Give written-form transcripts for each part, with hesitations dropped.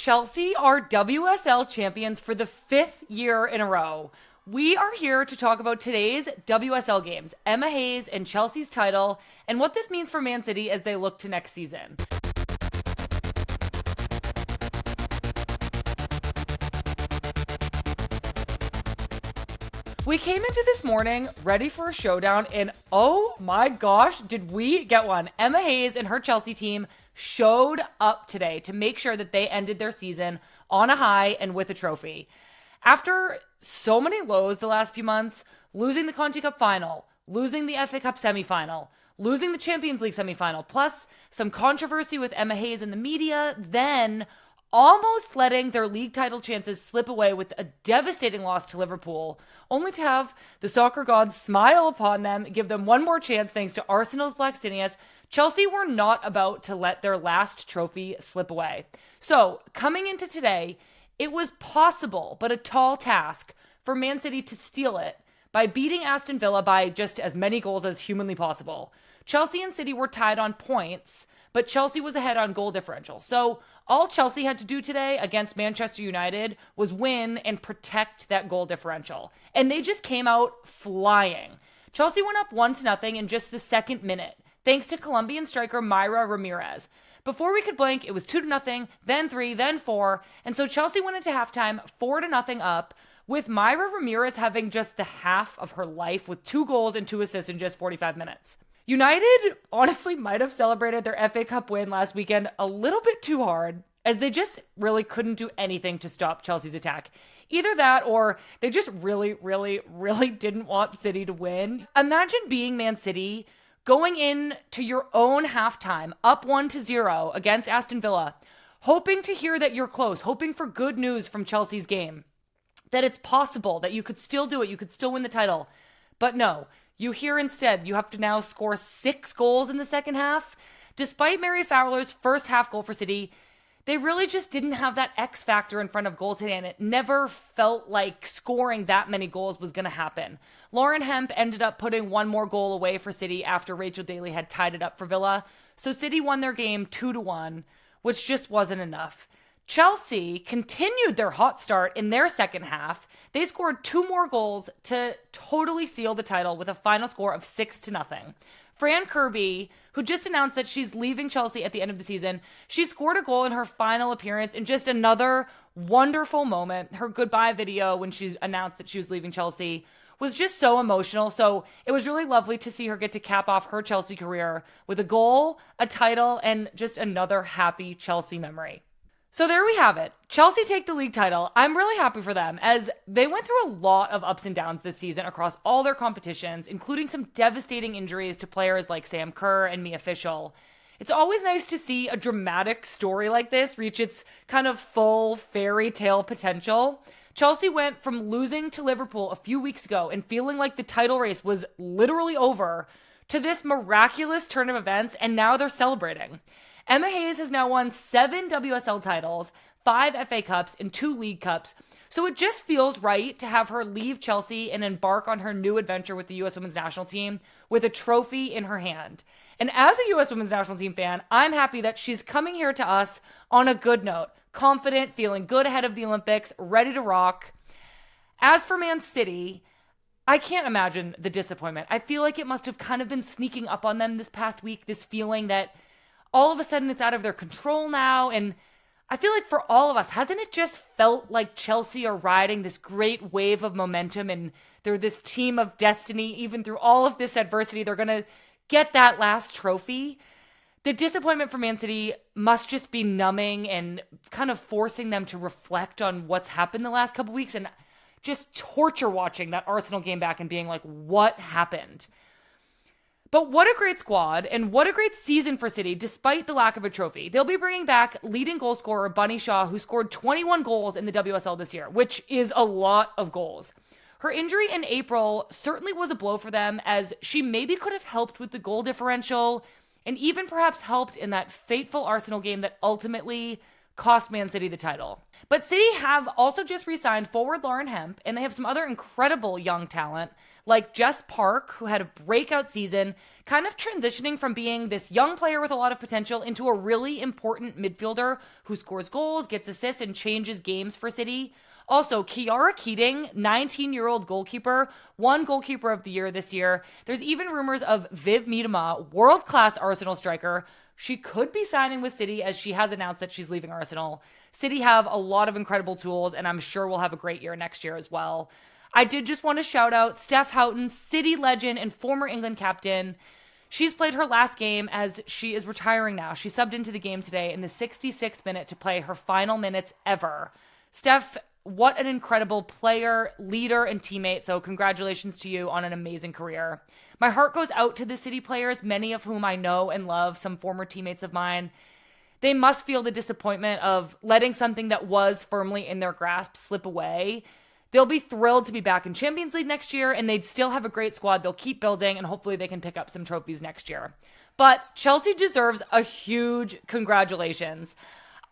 Chelsea are WSL champions for the 5th year in a row. We are here to talk about today's WSL games, Emma Hayes and Chelsea's title, and what this means for Man City as they look to next season. We came into this morning ready for a showdown, and oh my gosh, did we get one. Emma Hayes and her Chelsea team showed up today to make sure that they ended their season on a high and with a trophy. After so many lows the last few months, losing the Conti Cup final, losing the FA Cup semifinal, losing the Champions League semifinal, plus some controversy with Emma Hayes in the media, then almost letting their league title chances slip away with a devastating loss to Liverpool, only to have the soccer gods smile upon them, give them one more chance thanks to Arsenal's Blackstenius. Chelsea were not about to let their last trophy slip away. So, coming into today, it was possible, but a tall task, for Man City to steal it by beating Aston Villa by just as many goals as humanly possible. Chelsea and City were tied on points, but Chelsea was ahead on goal differential. So all Chelsea had to do today against Manchester United was win and protect that goal differential. And they just came out flying. Chelsea went up 1-0 in just the second minute, thanks to Colombian striker Mayra Ramirez. Before we could blink, it was 2-0, then 3, then 4. And so Chelsea went into halftime 4-0 up, with Mayra Ramirez having just the half of her life with 2 goals and 2 assists in just 45 minutes. United honestly might have celebrated their FA Cup win last weekend a little bit too hard, as they just really couldn't do anything to stop Chelsea's attack. Either that or they just really didn't want City to win. Imagine being Man City, going in to your own halftime, up 1-0 against Aston Villa, hoping to hear that you're close, hoping for good news from Chelsea's game, that it's possible, that you could still do it, you could still win the title. But no, you hear instead you have to now score 6 goals in the second half. Despite Mary Fowler's first half goal for City, they really just didn't have that X factor in front of goal today, and it never felt like scoring that many goals was going to happen. Lauren Hemp ended up putting one more goal away for City after Rachel Daly had tied it up for Villa. So City won their game 2-1, which just wasn't enough. Chelsea continued their hot start in their second half. They scored 2 more goals to totally seal the title with a final score of 6-0. Fran Kirby, who just announced that she's leaving Chelsea at the end of the season, she scored a goal in her final appearance in just another wonderful moment. Her goodbye video when she announced that she was leaving Chelsea was just so emotional. So it was really lovely to see her get to cap off her Chelsea career with a goal, a title, and just another happy Chelsea memory. So there we have it. Chelsea take the league title. I'm really happy for them, as they went through a lot of ups and downs this season across all their competitions, including some devastating injuries to players like Sam Kerr and Mia Fishel. It's always nice to see a dramatic story like this reach its kind of full fairy tale potential. Chelsea went from losing to Liverpool a few weeks ago and feeling like the title race was literally over to this miraculous turn of events, and now they're celebrating. Emma Hayes has now won 7 WSL titles, 5 FA Cups, and 2 League Cups. So it just feels right to have her leave Chelsea and embark on her new adventure with the U.S. Women's National Team with a trophy in her hand. And as a U.S. Women's National Team fan, I'm happy that she's coming here to us on a good note, confident, feeling good ahead of the Olympics, ready to rock. As for Man City, I can't imagine the disappointment. I feel like it must have kind of been sneaking up on them this past week, this feeling that all of a sudden it's out of their control now. And I feel like for all of us, hasn't it just felt like Chelsea are riding this great wave of momentum, and they're this team of destiny? Even through all of this adversity, they're going to get that last trophy. The disappointment for Man City must just be numbing and kind of forcing them to reflect on what's happened the last couple weeks, and just torture watching that Arsenal game back and being like, what happened? But what a great squad, and what a great season for City, despite the lack of a trophy. They'll be bringing back leading goal scorer Bunny Shaw, who scored 21 goals in the WSL this year, which is a lot of goals. Her injury in April certainly was a blow for them, as she maybe could have helped with the goal differential, and even perhaps helped in that fateful Arsenal game that ultimately cost Man City the title. But City have also just re-signed forward Lauren Hemp, and they have some other incredible young talent like Jess Park, who had a breakout season, kind of transitioning from being this young player with a lot of potential into a really important midfielder who scores goals, gets assists, and changes games for City. Also, Kiara Keating, 19-year-old goalkeeper, won Goalkeeper of the Year this year. There's even rumors of Viv Miedema, world-class Arsenal striker. She could be signing with City, as she has announced that she's leaving Arsenal. City have a lot of incredible tools, and I'm sure we'll have a great year next year as well. I did just want to shout out Steph Houghton, City legend and former England captain. She's played her last game as she is retiring now. She subbed into the game today in the 66th minute to play her final minutes ever. Steph, what an incredible player, leader, and teammate. So congratulations to you on an amazing career. My heart goes out to the City players, many of whom I know and love, some former teammates of mine. They must feel the disappointment of letting something that was firmly in their grasp slip away. They'll be thrilled to be back in Champions League next year, and they'd still have a great squad. They'll keep building, and hopefully they can pick up some trophies next year. But Chelsea deserves a huge congratulations.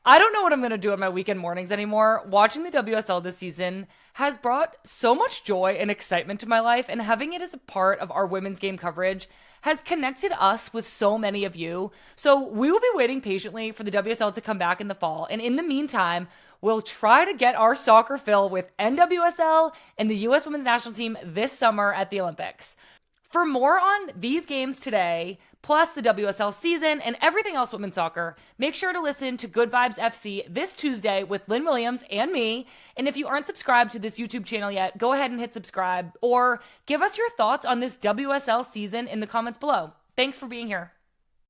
I don't know what I'm going to do on my weekend mornings anymore. Watching the WSL this season has brought so much joy and excitement to my life, and having it as a part of our women's game coverage has connected us with so many of you. So we will be waiting patiently for the WSL to come back in the fall. And in the meantime, we'll try to get our soccer fill with NWSL and the U.S. Women's National Team this summer at the Olympics. For more on these games today, plus the WSL season and everything else women's soccer, make sure to listen to Good Vibes FC this Tuesday with Lynn Williams and me. And if you aren't subscribed to this YouTube channel yet, go ahead and hit subscribe or give us your thoughts on this WSL season in the comments below. Thanks for being here.